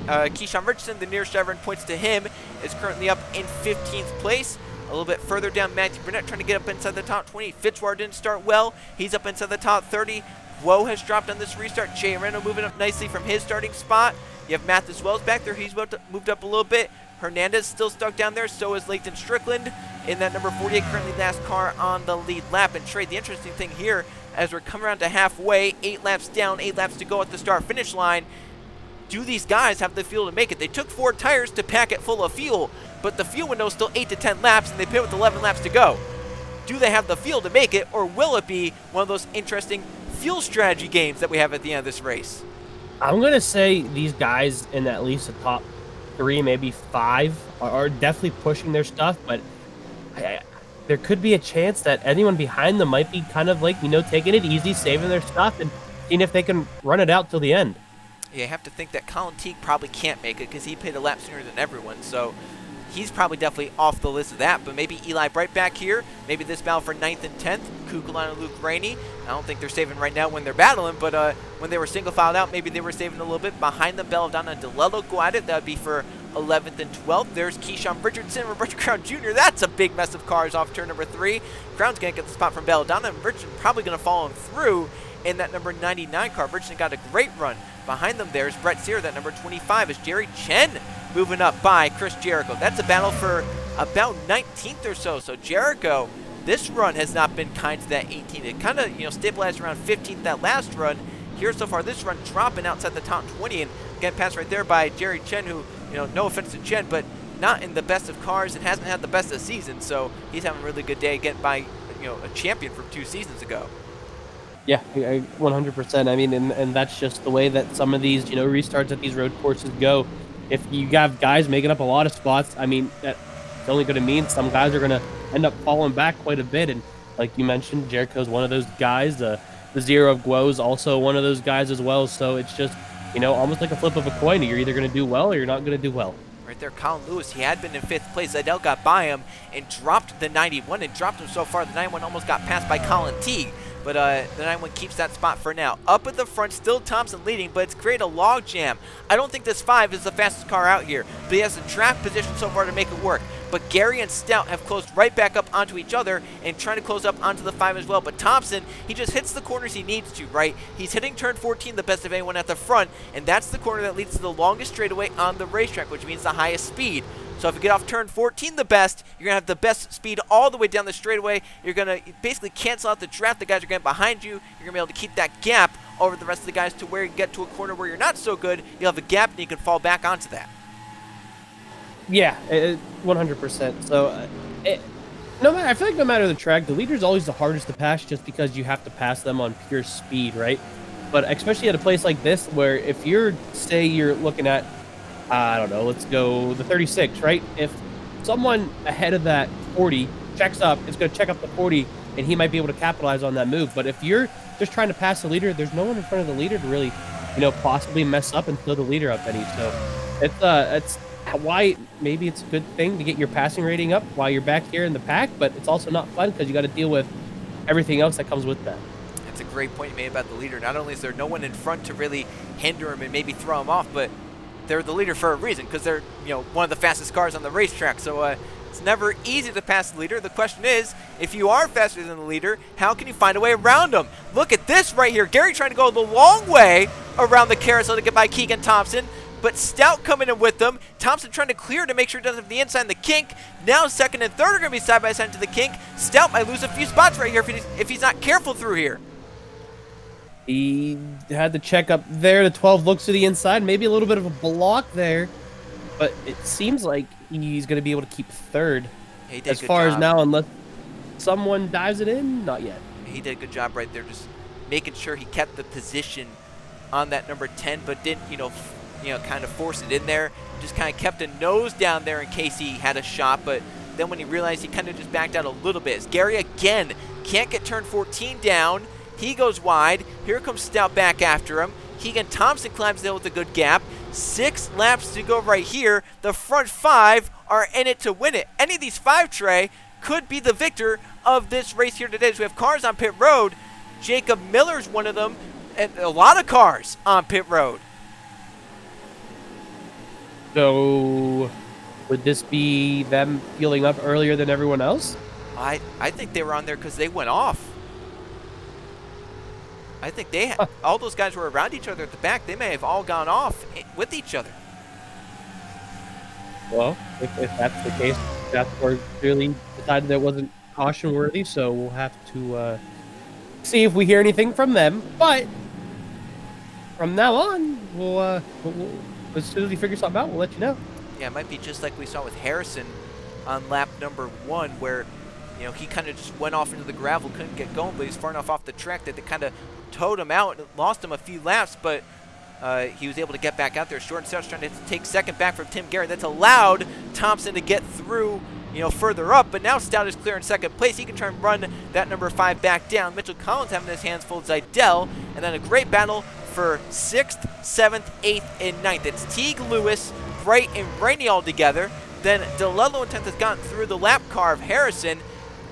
Keyshawn Richardson, the nearest driver, and points to him, is currently up in 15th place. A little bit further down, Matthew Burnett trying to get up inside the top 20. Fitzwater didn't start well. He's up inside the top 30. Woe has dropped on this restart. Jay Reno moving up nicely from his starting spot. You have Mathis Wells back there. He's moved up a little bit. Hernandez still stuck down there. So is Layton Strickland in that number 48, currently last car on the lead lap. And Trey, the interesting thing here, as we're coming around to halfway, 8 laps down, 8 laps to go at the start-finish line, do these guys have the fuel to make it? They took 4 tires to pack it full of fuel, but the fuel window is still 8 to 10 laps, and they pit with 11 laps to go. Do they have the fuel to make it, or will it be one of those interesting fuel strategy games that we have at the end of this race? I'm going to say these guys in at least the top 3, maybe 5, are definitely pushing their stuff, but there could be a chance that anyone behind them might be kind of like, taking it easy, saving their stuff, and seeing if they can run it out till the end. Yeah, I have to think that Colin Teague probably can't make it because he paid a lap sooner than everyone, so he's probably definitely off the list of that. But maybe Eli Bright back here, maybe this battle for 9th and 10th, Kukulon and Luke Rainey. I don't think they're saving right now when they're battling, but when they were single filed out, maybe they were saving a little bit. Behind them, Belladonna and DeLello go at it. That would be for 11th and 12th. There's Keyshawn Richardson, Roberto Crown Jr. That's a big mess of cars off turn number 3. Crown's going to get the spot from Belladonna, and Richardson probably going to follow him through in that number 99 car. Richardson got a great run. Behind them there's Brett Sear, that number 25 is Jerry Chen moving up by Chris Jericho. That's a battle for about 19th or so. So Jericho, this run has not been kind to that 18th. It kind of, stabilized around 15th that last run. Here so far, this run dropping outside the top 20 and getting passed right there by Jerry Chen, who, no offense to Chen, but not in the best of cars and hasn't had the best of season. So he's having a really good day getting by, a champion from 2 seasons ago. Yeah, 100%. I mean, and that's just the way that some of these, restarts at these road courses go. If you have guys making up a lot of spots, I mean, that's only going to mean some guys are going to end up falling back quite a bit. And like you mentioned, Jericho's one of those guys. The Zero of Guo's also one of those guys as well. So it's just, almost like a flip of a coin. You're either going to do well or you're not going to do well. Right there, Colin Lewis, he had been in 5th place. Adele got by him and dropped the 91 and dropped him so far. The 91 almost got passed by Colin Teague. But the 91 keeps that spot for now. Up at the front, still Thompson leading, but it's created a log jam. I don't think this 5 is the fastest car out here, but he has the track position so far to make it work. But Gary and Stout have closed right back up onto each other and trying to close up onto the 5 as well. But Thompson, he just hits the corners he needs to, right? He's hitting turn 14 the best of anyone at the front, and that's the corner that leads to the longest straightaway on the racetrack, which means the highest speed. So if you get off turn 14 the best, you're going to have the best speed all the way down the straightaway. You're going to basically cancel out the draft the guys are getting behind you. You're going to be able to keep that gap over the rest of the guys to where you get to a corner where you're not so good. You'll have a gap and you can fall back onto that. Yeah, 100%. So I feel like no matter the track, the leader's always the hardest to pass just because you have to pass them on pure speed, right? But especially at a place like this where if you're looking at, I don't know, let's go the 36, right? If someone ahead of that 40 checks up, it's going to check up the 40, and he might be able to capitalize on that move. But if you're just trying to pass the leader, there's no one in front of the leader to really, possibly mess up and throw the leader up any. So it's why maybe it's a good thing to get your passing rating up while you're back here in the pack, but it's also not fun because you got to deal with everything else that comes with that. That's a great point you made about the leader. Not only is there no one in front to really hinder him and maybe throw him off, but they're the leader for a reason because they're, one of the fastest cars on the racetrack. So it's never easy to pass the leader. The question is, if you are faster than the leader, how can you find a way around them? Look at this right here. Gary trying to go the long way around the carousel to get by Keegan Thompson, but Stout coming in with them. Thompson trying to clear to make sure he doesn't have the inside and the kink. Now 2nd and 3rd are going to be side by side to the kink. Stout might lose a few spots right here if he's not careful through here. He had the check up there. The 12 looks to the inside. Maybe a little bit of a block there. But it seems like he's going to be able to keep 3rd. Yeah, he did as far as now, unless someone dives it in. Not yet. He did a good job right there, just making sure he kept the position on that number 10, but didn't, kind of force it in there. Just kind of kept a nose down there in case he had a shot. But then when he realized, he kind of just backed out a little bit. As Gary, again, can't get turn 14 down. He goes wide. Here comes Stout back after him. Keegan Thompson climbs the hill with a good gap. 6 laps to go right here. The front 5 are in it to win it. Any of these 5, Trey, could be the victor of this race here today. So we have cars on pit road. Jacob Miller's one of them. And a lot of cars on pit road. So would this be them fueling up earlier than everyone else? I think they were on there because they went off. I think all those guys were around each other at the back. They may have all gone off with each other. Well, if that's the case, that's where clearly decided that wasn't caution worthy. So we'll have to see if we hear anything from them. But from now on, we'll as soon as we figure something out, we'll let you know. Yeah, it might be just like we saw with Harrison on lap number 1, where You know, he kind of just went off into the gravel, couldn't get going, but he's far enough off the track that they kind of towed him out and lost him a few laps, but he was able to get back out there. Short and Stout's trying to take second back from Tim Garrett. That's allowed Thompson to get through, you know, further up, but now Stout is clear in second place. He can try and run that number 5 back down. Mitchell Collins having his hands full, Zidell, and then a great battle for 6th, 7th, 8th, and 9th. It's Teague, Lewis, Bright, and Rainey all together. Then DeLello in 10th has gotten through the lap car of Harrison.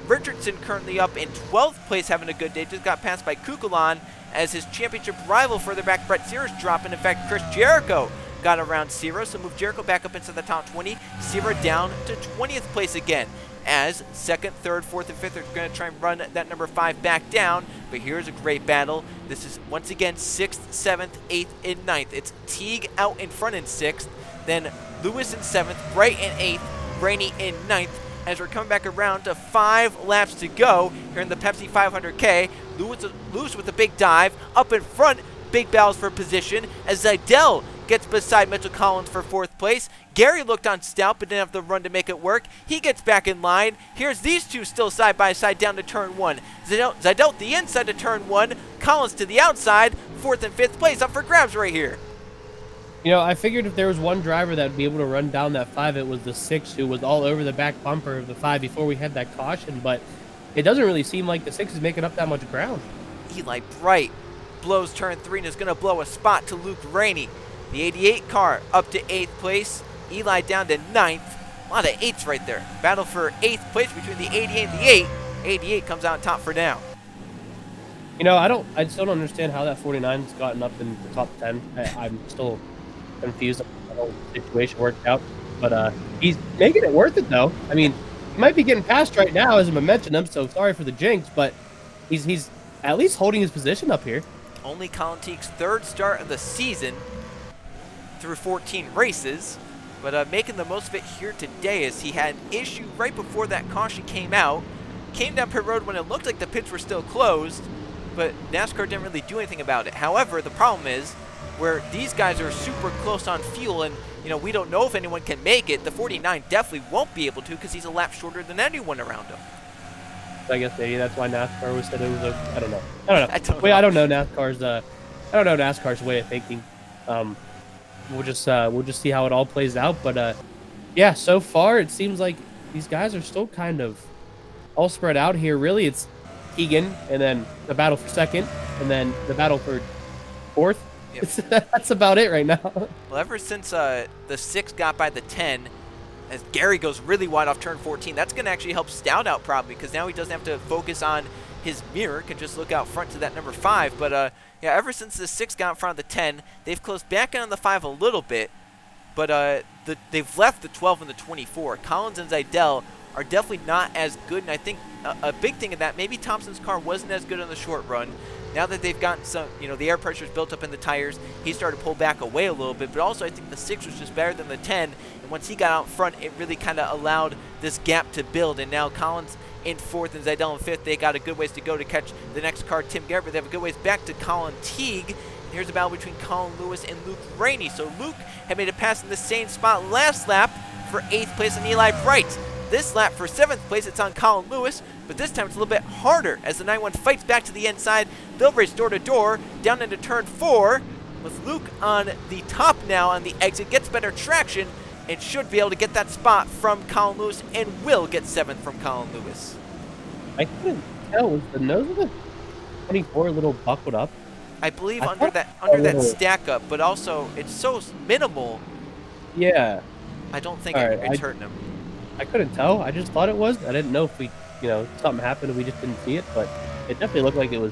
Richardson currently up in 12th place, having a good day. Just got passed by Kukulon as his championship rival further back, Brett Sears, dropping. In fact, Chris Jericho got around Sierra, so moved Jericho back up into the top 20. Sierra down to 20th place again, as 2nd, 3rd, 4th, and 5th are going to try and run that number 5 back down. But here's a great battle. This is once again 6th, 7th, 8th, and 9th. It's Teague out in front in 6th, then Lewis in 7th, Bright in 8th, Rainey in 9th. As we're coming back around to 5 laps to go here in the Pepsi 500K. Lewis with a big dive. Up in front, big battles for position as Zidell gets beside Mitchell Collins for 4th place. Gary looked on Stout but didn't have the run to make it work. He gets back in line. Here's these two still side by side down to turn 1. Zidell at the inside to turn 1. Collins to the outside. 4th and 5th place up for grabs right here. You know, I figured if there was one driver that would be able to run down that 5, it was the 6 who was all over the back bumper of the 5 before we had that caution, but it doesn't really seem like the 6 is making up that much ground. Eli Bright blows turn 3 and is going to blow a spot to Luke Rainey. The 88 car up to 8th place. Eli down to 9th. A lot of 8s right there. Battle for 8th place between the 88 and the 8. 88 comes out on top for now. You know, I still don't understand how that 49's gotten up in the top 10. I'm still confused on how the whole situation worked out, but he's making it worth it though. I mean, he might be getting passed right now as a momentum, so sorry for the jinx, but he's at least holding his position up here. Only Colin Teague's 3rd start of the season through 14 races, but making the most of it here today as he had an issue right before that caution came out. Came down pit road when it looked like the pits were still closed, but NASCAR didn't really do anything about it. However, the problem is where these guys are super close on fuel and, you know, we don't know if anyone can make it. The 49 definitely won't be able to because he's a lap shorter than anyone around him. I guess maybe that's why NASCAR was said it was a, I don't know. I don't know NASCAR's way of thinking. We'll just see how it all plays out. But yeah, so far it seems like these guys are still kind of all spread out here. Really, it's Egan and then the battle for 2nd and then the battle for 4th. Yep. That's about it right now. Well, ever since the 6 got by the 10, as Gary goes really wide off turn 14, that's going to actually help Stout out probably because now he doesn't have to focus on his mirror, can just look out front to that number 5. But yeah, ever since the 6 got in front of the 10, they've closed back in on the 5 a little bit, but they've left the 12 and the 24. Collins and Zidell are definitely not as good, and I think a big thing of that, maybe Thompson's car wasn't as good on the short run. Now that they've gotten some, you know, the air pressure's built up in the tires, he started to pull back away a little bit, but also I think the 6 was just better than the 10, and once he got out front, it really kind of allowed this gap to build, and now Collins in 4th and Zidell in 5th. They got a good ways to go to catch the next car, Tim Garrett, but they have a good ways back to Colin Teague. And here's a battle between Colin Lewis and Luke Rainey. So Luke had made a pass in the same spot last lap for 8th place on Eli Bright. This lap for 7th place, it's on Colin Lewis, but this time it's a little bit harder as the 9-1 fights back to the inside. They'll race door to door, down into turn 4, with Luke on the top now on the exit, gets better traction, and should be able to get that spot from Colin Lewis, and will get 7th from Colin Lewis. I couldn't tell, was the nose of the 24 a little buckled up? I believe under that stack up, but also it's so minimal. Yeah. I don't think All it's right, hurting him. I couldn't tell. I just thought it was. I didn't know if we, you know, something happened and we just didn't see it, but it definitely looked like it was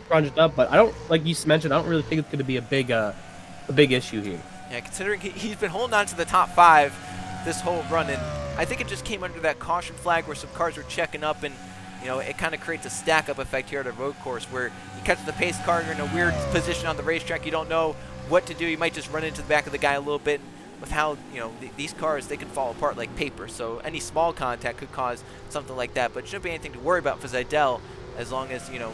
scrunched up. But I don't, like you mentioned, I don't really think it's going to be a big issue here. Yeah, considering he's been holding on to the top 5 this whole run, and I think it just came under that caution flag where some cars were checking up, and you know, it kind of creates a stack-up effect here at a road course where you catch the pace car, you're in a weird position on the racetrack, you don't know what to do, you might just run into the back of the guy a little bit. With how, you know, these cars, they can fall apart like paper, so any small contact could cause something like that, but it shouldn't be anything to worry about for Zidell as long as, you know,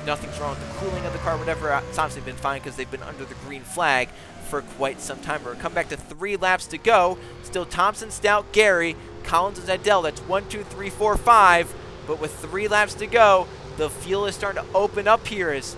nothing's wrong with the cooling of the car, whatever. It's obviously been fine because they've been under the green flag for quite some time. We're come back to 3 laps to go. Still Thompson, Stout, Gary, Collins and Zidell. That's 1, 2, 3, 4, 5. But with 3 laps to go, the field is starting to open up here. As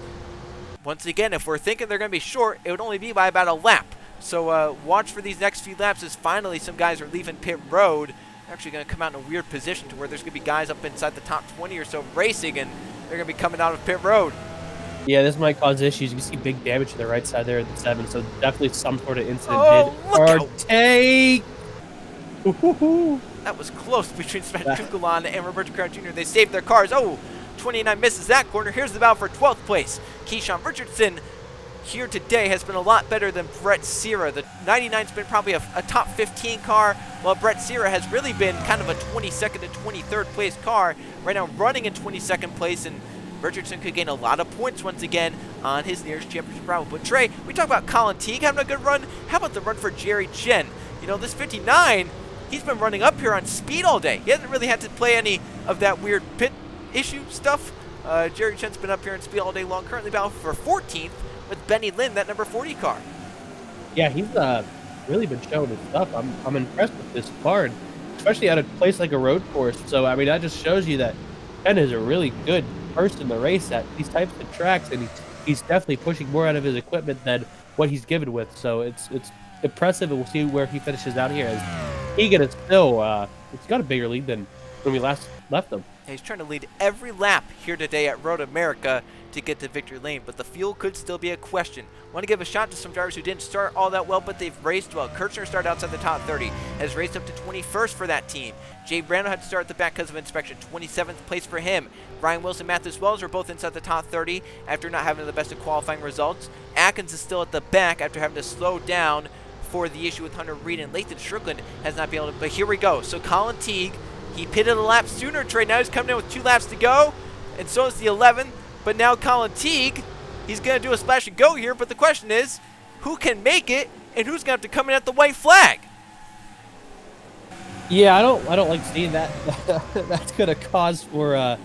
once again, if we're thinking they're going to be short, it would only be by about a lap. So watch for these next few laps as finally some guys are leaving pit road. They're actually going to come out in a weird position to where there's going to be guys up inside the top 20 or so racing, and they're going to be coming out of pit road. Yeah, this might cause issues. You can see big damage to the right side there at the 7, so definitely some sort of incident Oh, look out. Take. That was close between Sven Kukulan and Roberto Carr Jr. They saved their cars. Oh, 29 misses that corner. Here's the battle for 12th place. Keyshawn Richardson here today has been a lot better than Brett Sierra. The 99's been probably a top 15 car, while Brett Sierra has really been kind of a 22nd to 23rd place car. Right now running in 22nd place, and Richardson could gain a lot of points once again on his nearest championship rival. But Trey, we talk about Colin Teague having a good run. How about the run for Jerry Chen? You know, this 59, he's been running up here on speed all day. He hasn't really had to play any of that weird pit issue stuff. Jerry Chen's been up here on speed all day long, currently battling for 14th with Benny Lynn, that number 40 car. Yeah, he's really been showing his stuff. I'm impressed with this car, especially at a place like a road course. So, I mean, that just shows you that Chen is a really good person in the race at these types of tracks, and he's definitely pushing more out of his equipment than what he's given with. So it's impressive, and we'll see where he finishes out here. As Egan is still, it's got a bigger lead than when we last left them. He's trying to lead every lap here today at Road America to get to victory lane, but the fuel could still be a question. Want to give a shot to some drivers who didn't start all that well, but they've raced well. Kirchner started outside the top 30, has raced up to 21st for that team. Jay Brando had to start at the back because of inspection, 27th place for him. Ryan Wilson, Mathis Wells are both inside the top 30 after not having the best of qualifying results. Atkins is still at the back after having to slow down for the issue with Hunter Reed, and Lathan Strickland has not been able to, but here we go. So Colin Teague, he pitted a lap sooner, Trey. Now he's coming in with 2 laps to go, and so is the 11. But now Colin Teague, he's going to do a splash and go here, but the question is, who can make it, and who's going to have to come in at the white flag? Yeah, I don't like seeing that. That's going to cause for, I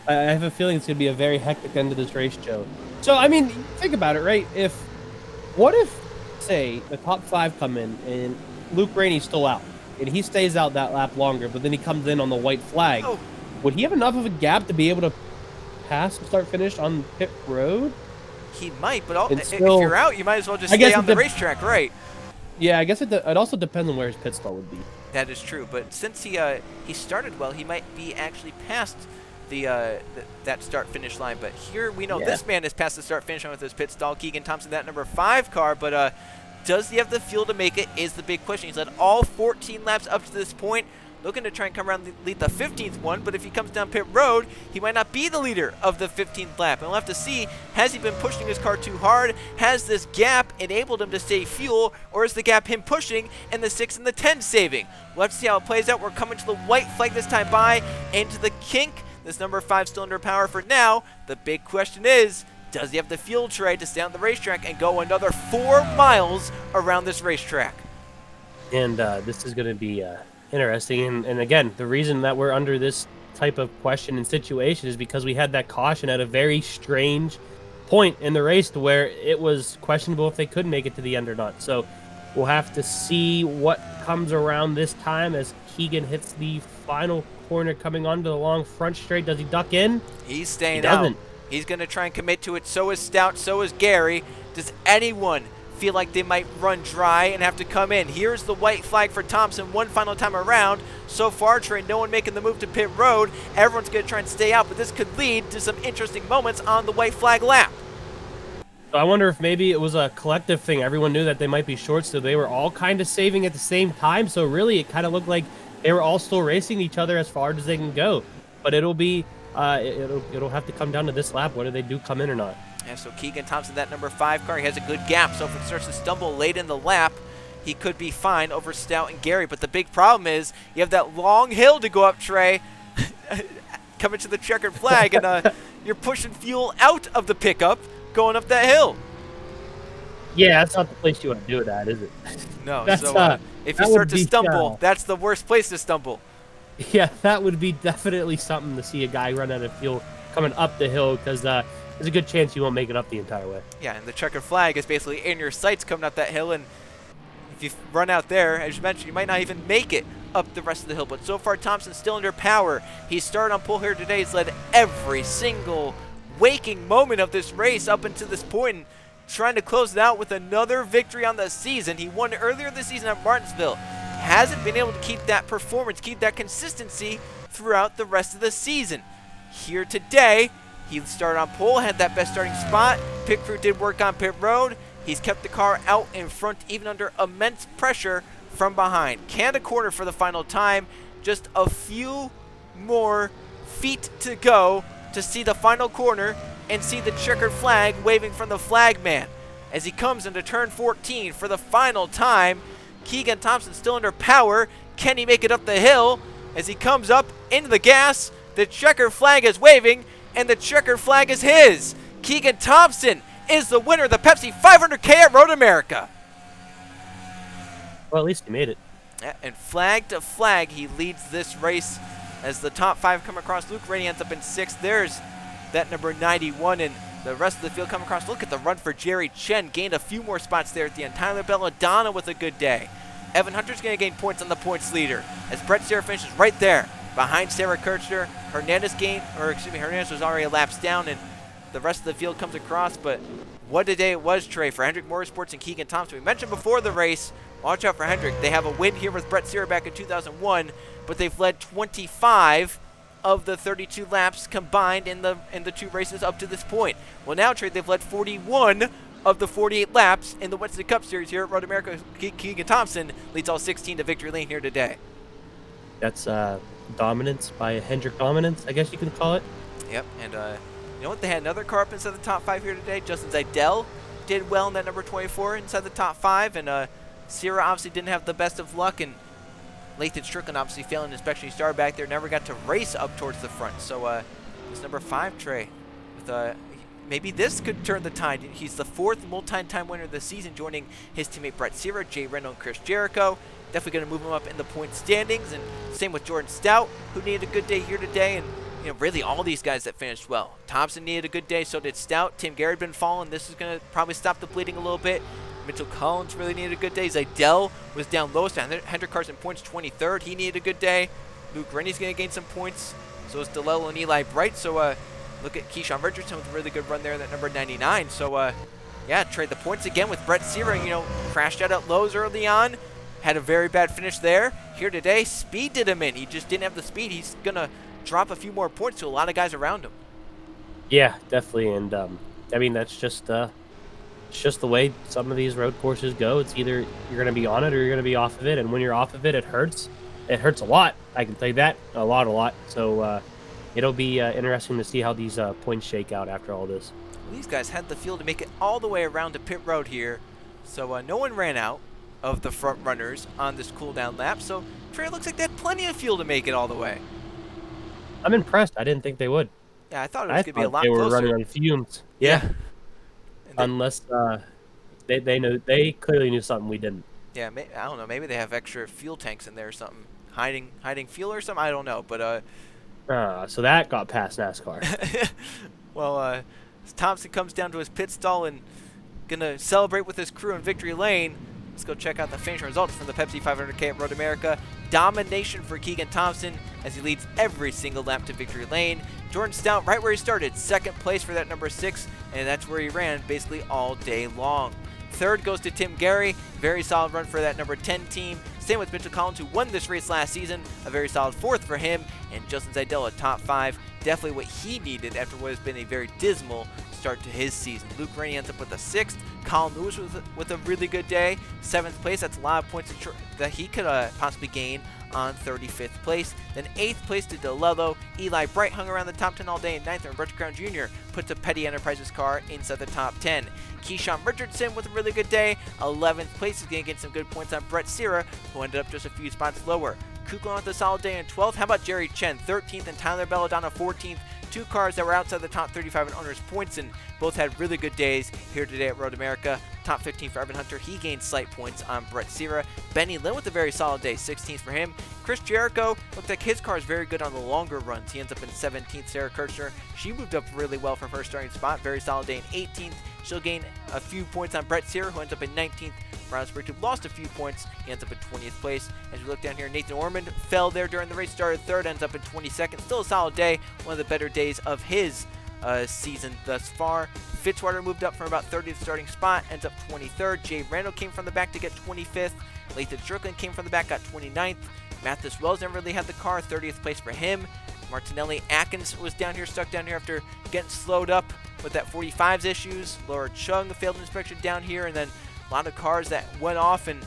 have a feeling it's going to be a very hectic end of this race, Joe. So, I mean, think about it, right? What if, say, the top 5 come in, and Luke Rainey's still out, and he stays out that lap longer, but then he comes in on the white flag. Oh. Would he have enough of a gap to be able to pass and start finish on pit road? He might, but if still, you're out, you might as well just stay on the racetrack, right? Yeah, I guess it also depends on where his pit stall would be. That is true, but since he started well, he might be actually past that start-finish line. But here we know this man is past the start-finish line with his pit stall. Keegan Thompson, that number 5 car, but does he have the fuel to make it is the big question. He's led all 14 laps up to this point, looking to try and come around and lead the 15th one, but if he comes down pit road, he might not be the leader of the 15th lap. And we'll have to see, has he been pushing his car too hard? Has this gap enabled him to save fuel, or is the gap him pushing and the 6 and the 10 saving? We'll have to see how it plays out. We're coming to the white flag this time by, into the kink. This number 5 still under power for now. The big question is, does he have the fuel tray to stay on the racetrack and go another 4 miles around this racetrack? And this is going to be interesting. And again, the reason that we're under this type of question and situation is because we had that caution at a very strange point in the race to where it was questionable if they could make it to the end or not. So we'll have to see what comes around this time as Keegan hits the final corner coming onto the long front straight. Does he duck in? He's staying out. He's going to try and commit to it. So is Stout. So is Gary. Does anyone feel like they might run dry and have to come in? Here's the white flag for Thompson one final time around. So far, Trey, no one making the move to pit road. Everyone's going to try and stay out, but this could lead to some interesting moments on the white flag lap. So I wonder if maybe it was a collective thing. Everyone knew that they might be short, so they were all kind of saving at the same time. So really, it kind of looked like they were all still racing each other as far as they can go. But it'll be, it'll have to come down to this lap, whether they do come in or not. Yeah, so Keegan Thompson, that number 5 car, he has a good gap. So if it starts to stumble late in the lap, he could be fine over Stout and Gary. But the big problem is you have that long hill to go up, Trey, coming to the checkered flag, and you're pushing fuel out of the pickup going up that hill. Yeah, that's not the place you want to do it at, is it? No, That's, so if you start to stumble, that's the worst place to stumble. Yeah, that would be definitely something to see a guy run out of fuel coming up the hill, because there's a good chance you won't make it up the entire way. Yeah, and the checkered flag is basically in your sights coming up that hill, and if you run out there, as you mentioned, you might not even make it up the rest of the hill. But so far, Thompson's still under power. He started on pole here today. He's led every single waking moment of this race up until this point, and trying to close it out with another victory on the season. He won earlier this season at Martinsville. Hasn't been able to keep that performance, keep that consistency throughout the rest of the season. Here today, he started on pole, had that best starting spot. Pit crew did work on pit road. He's kept the car out in front even under immense pressure from behind. Canada corner for the final time. Just a few more feet to go to see the final corner and see the checkered flag waving from the flag man. As he comes into turn 14 for the final time, Keegan Thompson still under power. Can he make it up the hill? As he comes up into the gas, the checkered flag is waving, and the checkered flag is his. Keegan Thompson is the winner of the Pepsi 500K at Road America. Well, at least he made it. Yeah, and flag to flag, he leads this race as the top 5 come across. Luke Rainey ends up in 6th. There's that number 91, and the rest of the field come across. Look at the run for Jerry Chen. Gained a few more spots there at the end. Tyler Belladonna with a good day. Evan Hunter's going to gain points on the points leader as Brett Sarah finishes right there behind Sarah Kirchner. Hernandez was already elapsed down, and the rest of the field comes across. But what a day it was, Trey, for Hendrick Motorsports and Keegan Thompson. We mentioned before the race, watch out for Hendrick. They have a win here with Brett Sarah back in 2001, but they've led 25 of the 32 laps combined in the 2 races up to this point. Well, now, Trey, they've led 41 of the 48 laps in the Winston Cup Series here at Road America. Keegan Thompson leads all 16 to victory lane here today. That's dominance by Hendrick dominance, I guess you can call it. Yep, and you know what? They had another car up inside the top 5 here today. Justin Zeidel did well in that number 24 inside the top 5, and Sierra obviously didn't have the best of luck, and Lathan Strickland obviously failing, especially started back there, never got to race up towards the front. So this number 5, Trey, with maybe this could turn the tide. He's the 4th multi-time winner of the season, joining his teammate Brett Sierra, Jay Rendell, and Chris Jericho. Definitely going to move him up in the point standings, and same with Jordan Stout, who needed a good day here today, and really all these guys that finished well. Thompson needed a good day, so did Stout. Tim Garrett had been falling. This is going to probably stop the bleeding a little bit. Mitchell Collins really needed a good day. Zeidel was down lowest. Hendrick Carson points 23rd. He needed a good day. Luke Rennie's going to gain some points. So is DeLello and Eli Bright. So look at Keyshawn Richardson with a really good run there, that number 99. So yeah, trade the points again with Brett Sierra. Crashed out at lows early on. Had a very bad finish there. Here today, speed did him in. He just didn't have the speed. He's going to drop a few more points to a lot of guys around him. Yeah, definitely. And I mean, that's just it's just the way some of these road courses go. It's either you're going to be on it or you're going to be off of it. And when you're off of it, it hurts. It hurts a lot. I can tell you that. A lot. So it'll be interesting to see how these points shake out after all this. Well, these guys had the field to make it all the way around to pit road here. So no one ran out of the front runners on this cool down lap. So Trey, looks like they had plenty of fuel to make it all the way. I'm impressed. I didn't think they would. Yeah, I thought it was going to be a lot they closer. were running on fumes. Yeah. Unless they clearly knew something we didn't. Yeah, I don't know. Maybe they have extra fuel tanks in there or something, hiding fuel or something. I don't know, but so that got past NASCAR. Well, Thompson comes down to his pit stall and gonna celebrate with his crew in victory lane. Let's go check out the finishing results from the Pepsi 500K at Road America. Domination for Keegan Thompson as he leads every single lap to victory lane. Jordan Stout right where he started, 2nd place for that number 6, and that's where he ran basically all day long. 3rd goes to Tim Gary, very solid run for that number 10 team. Same with Mitchell Collins, who won this race last season, a very solid 4th for him. And Justin Zeidel at top 5, definitely what he needed after what has been a very dismal start to his season. Luke Rainey ends up with a 6th. Colin Lewis with a really good day, 7th place. That's a lot of points that he could possibly gain on 35th place. Then 8th place to DeLello. Eli Bright hung around the top 10 all day, and 9th, and Brett Crown Jr. puts a Petty Enterprises car inside the top 10. Keyshawn Richardson with a really good day, 11th place. Is going to get some good points on Brett Sierra, who ended up just a few spots lower. Kuklan with a solid day in 12th. How about Jerry Chen, 13th, and Tyler Belladonna, 14th. 2 cars that were outside the top 35 in owners' points, and both had really good days here today at Road America. Top 15 for Evan Hunter. He gained slight points on Brett Sierra. Benny Lynn with a very solid day, 16th for him. Chris Jericho looked like his car is very good on the longer runs. He ends up in 17th. Sarah Kirchner, she moved up really well from her starting spot. Very solid day in 18th. She'll gain a few points on Brett Sear, who ends up in 19th. Riley Sprigg lost a few points. He ends up in 20th place. As we look down here, Nathan Ormond fell there during the race, started third, ends up in 22nd. Still a solid day, one of the better days of his season thus far. Fitzwater moved up from about 30th starting spot, ends up 23rd. Jay Randall came from the back to get 25th. Lathan Strickland came from the back, got 29th. Mathis Wells never really had the car, 30th place for him. Martinelli Atkins was down here, stuck down here after getting slowed up with that 45s issues. Laura Chung failed inspection down here, and then a lot of cars that went off and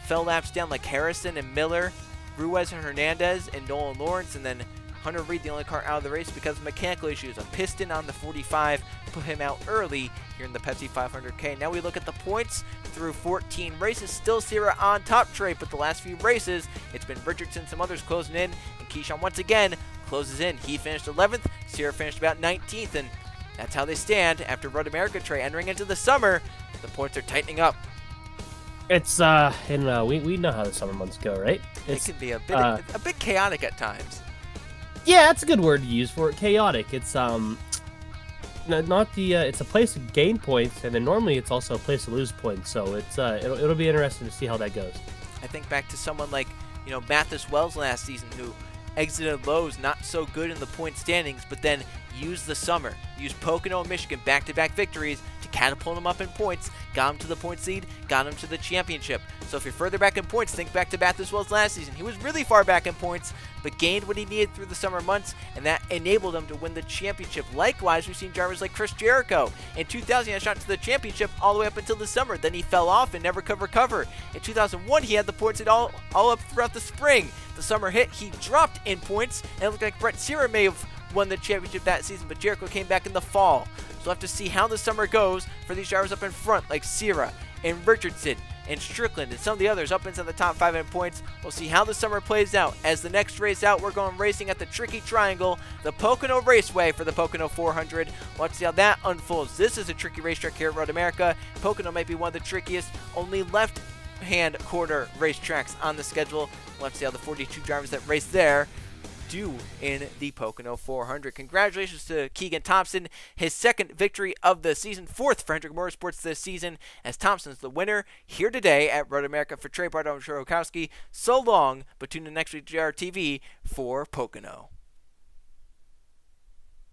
fell laps down, like Harrison and Miller, Ruiz and Hernandez, and Nolan Lawrence, and then Hunter Reed, the only car out of the race because of mechanical issues. A piston on the 45 put him out early here in the Pepsi 500K. Now we look at the points through 14 races. Still Sierra on top, Trey, but the last few races, it's been Richardson, some others closing in, and Keyshawn once again closes in. He finished 11th, Sierra finished about 19th, and that's how they stand after Road America, Trey. Entering into the summer, the points are tightening up. It's we know how the summer months go, right? It can be a bit chaotic at times. Yeah, that's a good word to use for it. Chaotic. It's not the it's a place to gain points, and then normally it's also a place to lose points. So it's it'll be interesting to see how that goes. I think back to someone like Mathis Wells last season, who exited Lowe's not so good in the point standings, but then used the summer, used Pocono and Michigan back-to-back victories to catapult him up in points, got him to the points lead, got him to the championship. So if you're further back in points, think back to Mathis Wells last season. He was really far back in points, but gained what he needed through the summer months, and that enabled him to win the championship. Likewise, we've seen drivers like Chris Jericho. In 2000, he had a shot to the championship all the way up until the summer. Then he fell off and never could recover. In 2001, he had the points all up throughout the spring. The summer hit, he dropped in points, and it looked like Brett Sierra may have won the championship that season, but Jericho came back in the fall. So we'll have to see how the summer goes for these drivers up in front, like Sierra and Richardson and Strickland and some of the others up into the top 5 in points. We'll see how the summer plays out. As the next race out, we're going racing at the Tricky Triangle, the Pocono Raceway for the Pocono 400. We'll have to see how that unfolds. This is a tricky racetrack here at Road America. Pocono might be one of the trickiest, only left-hand quarter racetracks on the schedule. We'll have to see how the 42 drivers that race there do in the Pocono 400. Congratulations to Keegan Thompson, his second victory of the season, fourth for Hendrick Motorsports this season, as Thompson's the winner here today at Road America. For Trey Bardo and Shorokowski, so long, but tune in next week to JRTV for Pocono.